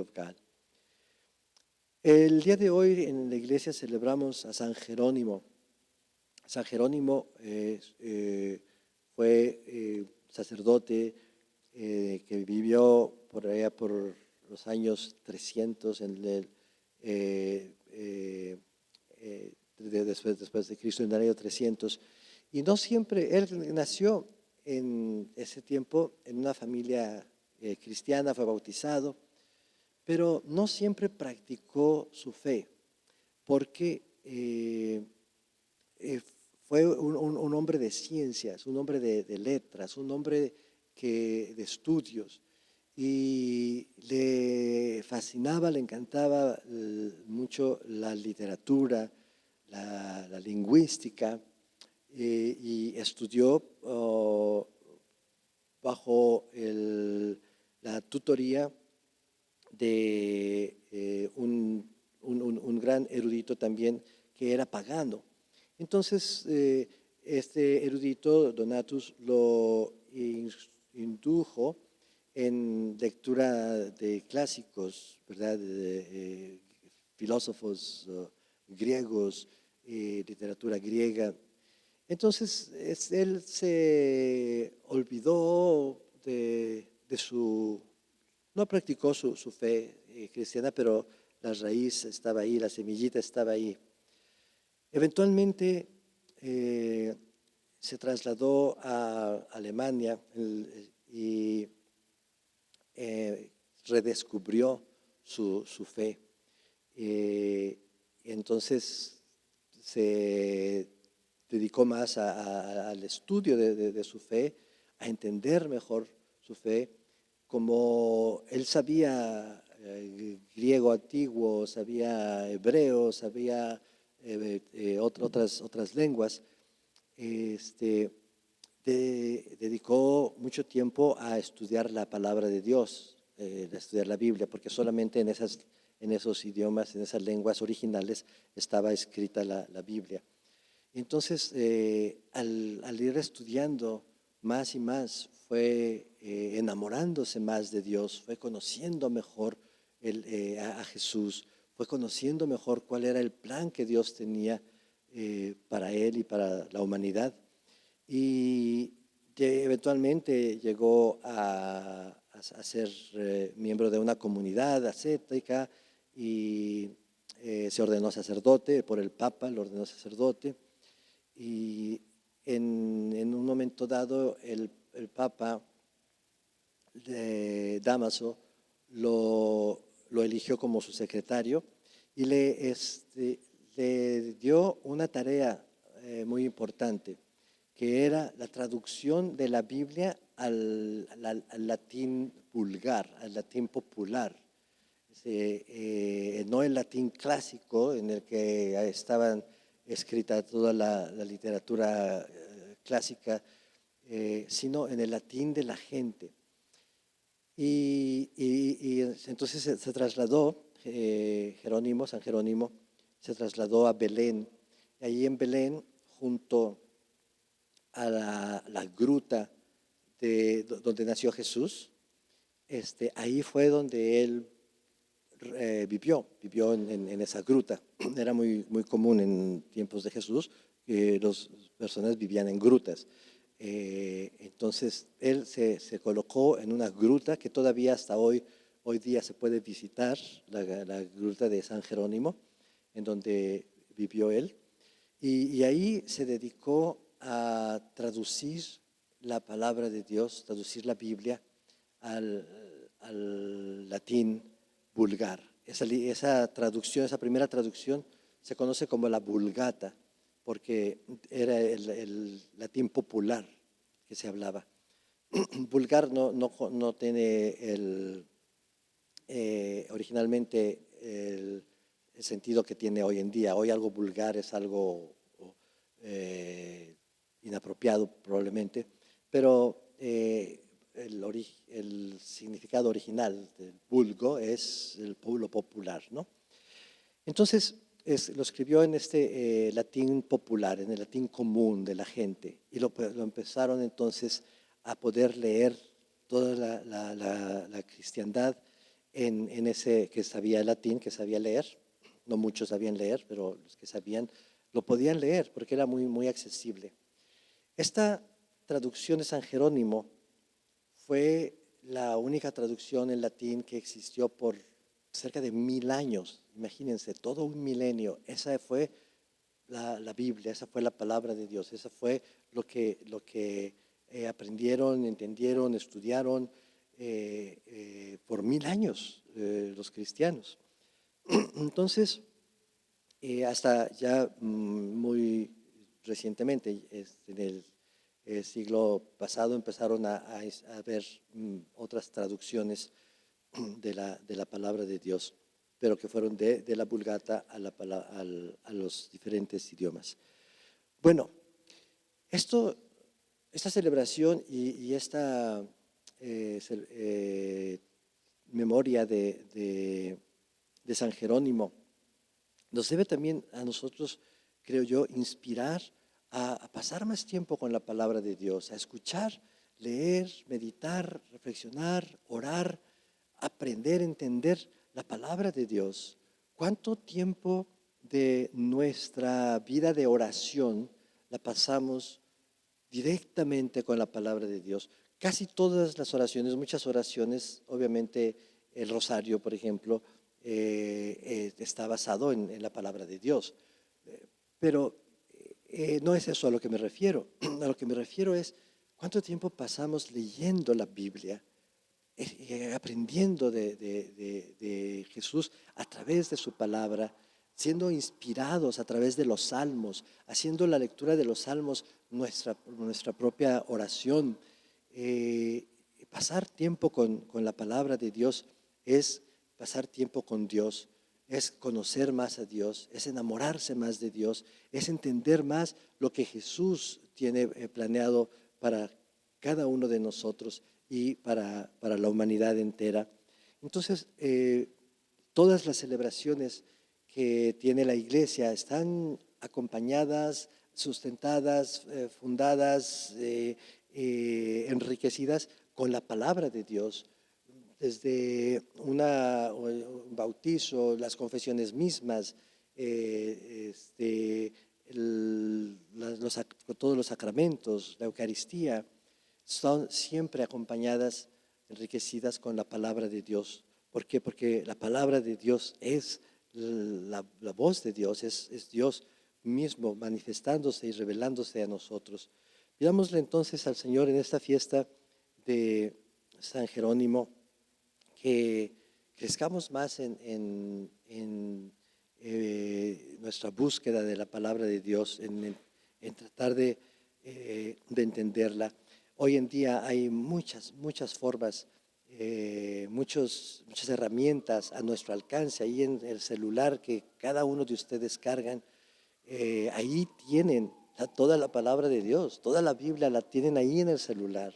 of God. El día de hoy en la iglesia celebramos a San Jerónimo. San Jerónimo fue sacerdote que vivió por allá por los años 300 después de Cristo, en el año 300. Y no siempre, él nació en ese tiempo en una familia cristiana, fue bautizado, pero no siempre practicó su fe, porque fue un hombre de ciencias, un hombre de letras, un hombre de estudios, y le fascinaba, le encantaba mucho la literatura, la lingüística, y estudió bajo la tutoría de un gran erudito también que era pagano. Entonces, este erudito, Donatus, lo indujo en lectura de clásicos, ¿verdad? Filósofos griegos, literatura griega. Entonces, él se olvidó de su, no practicó su fe cristiana, pero la raíz estaba ahí, la semillita estaba ahí. Eventualmente se trasladó a Alemania y redescubrió su fe. Entonces se dedicó más al estudio de su fe, a entender mejor su fe. Como él sabía griego antiguo, sabía hebreo, sabía otras lenguas, dedicó mucho tiempo a estudiar la palabra de Dios, a estudiar la Biblia, porque solamente en esos idiomas, en esas lenguas originales, estaba escrita la Biblia. Entonces, al ir estudiando más y más, fue enamorándose más de Dios, fue conociendo mejor a Jesús, fue conociendo mejor cuál era el plan que Dios tenía para él y para la humanidad. Y eventualmente llegó a ser miembro de una comunidad ascética y se ordenó sacerdote por el Papa, lo ordenó sacerdote. Y en un momento dado el Papa de Dámaso lo eligió como su secretario y le dio una tarea muy importante, que era la traducción de la Biblia al latín vulgar, al latín popular. No el latín clásico en el que estaban escrita toda la literatura clásica, sino en el latín de la gente. Y entonces se trasladó, San Jerónimo, se trasladó a Belén. Y allí en Belén, junto a la gruta donde nació Jesús, ahí fue donde él vivió en esa gruta. Era muy común en tiempos de Jesús que las personas vivían en grutas. Entonces él se colocó en una gruta que todavía hasta hoy día se puede visitar, la gruta de San Jerónimo, en donde vivió él. Y ahí se dedicó a traducir la palabra de Dios, traducir la Biblia al latín vulgar. Esa traducción, esa primera traducción se conoce como la Vulgata, porque era el latín popular que se hablaba. Vulgar no tiene originalmente el sentido que tiene hoy en día. Hoy algo vulgar es algo inapropiado probablemente, pero el significado original del vulgo es el pueblo popular, ¿no? Entonces lo escribió en este latín popular, en el latín común de la gente, y lo empezaron entonces a poder leer toda la cristiandad en ese que sabía latín, que sabía leer. No muchos sabían leer, pero los que sabían lo podían leer porque era muy, muy accesible. Esta traducción de San Jerónimo fue la única traducción en latín que existió por cerca de 1000 años. Imagínense, todo un milenio. Esa fue la Biblia, esa fue la palabra de Dios, esa fue lo que aprendieron, entendieron, estudiaron por 1000 años los cristianos. Entonces, hasta ya muy recientemente, en el siglo pasado, empezaron a ver otras traducciones de la palabra de Dios, pero que fueron de la Vulgata a los diferentes idiomas. Bueno, esta celebración y esta memoria de San Jerónimo nos debe también a nosotros, creo yo, inspirar a pasar más tiempo con la palabra de Dios, a escuchar, leer, meditar, reflexionar, orar, aprender, entender la palabra de Dios. ¿Cuánto tiempo de nuestra vida de oración la pasamos directamente con la palabra de Dios? Casi todas las oraciones, muchas oraciones, obviamente el rosario, por ejemplo, está basado en la palabra de Dios. Pero no es eso a lo que me refiero. A lo que me refiero es cuánto tiempo pasamos leyendo la Biblia, aprendiendo de Jesús a través de su palabra, siendo inspirados a través de los salmos, haciendo la lectura de los salmos nuestra propia oración. Pasar tiempo con la palabra de Dios es pasar tiempo con Dios, es conocer más a Dios, es enamorarse más de Dios, es entender más lo que Jesús tiene planeado para cada uno de nosotros y para la humanidad entera. Entonces, todas las celebraciones que tiene la Iglesia están acompañadas, sustentadas, fundadas, enriquecidas con la palabra de Dios. Desde un bautizo, las confesiones mismas, todos los sacramentos, la Eucaristía, son siempre acompañadas, enriquecidas con la palabra de Dios. ¿Por qué? Porque la palabra de Dios es la voz de Dios, es Dios mismo manifestándose y revelándose a nosotros. Pidámosle entonces al Señor en esta fiesta de San Jerónimo que crezcamos más en nuestra búsqueda de la palabra de Dios, en tratar de entenderla. Hoy en día hay muchas formas, muchas herramientas a nuestro alcance, ahí en el celular que cada uno de ustedes cargan. Ahí tienen toda la palabra de Dios, toda la Biblia la tienen ahí en el celular.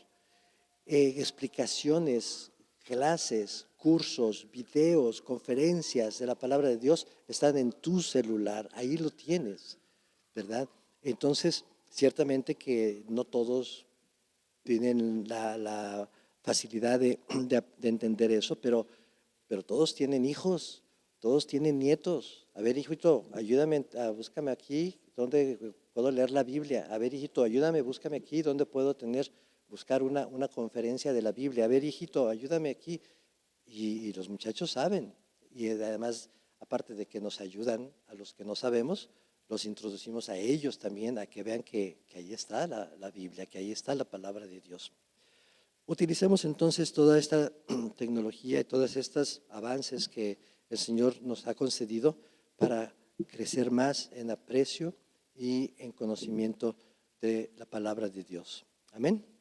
Explicaciones, clases, cursos, videos, conferencias de la palabra de Dios están en tu celular, ahí lo tienes, ¿verdad? Entonces, ciertamente que no todos tienen la facilidad de entender eso, pero todos tienen hijos, todos tienen nietos. A ver, hijito, ayúdame, búscame aquí donde puedo leer la Biblia. A ver, hijito, ayúdame, búscame aquí donde puedo buscar una conferencia de la Biblia. A ver, hijito, ayúdame aquí. Y los muchachos saben. Y además, aparte de que nos ayudan a los que no sabemos, los introducimos a ellos también a que vean que ahí está la Biblia, que ahí está la palabra de Dios. Utilicemos entonces toda esta tecnología y todos estos avances que el Señor nos ha concedido para crecer más en aprecio y en conocimiento de la palabra de Dios. Amén.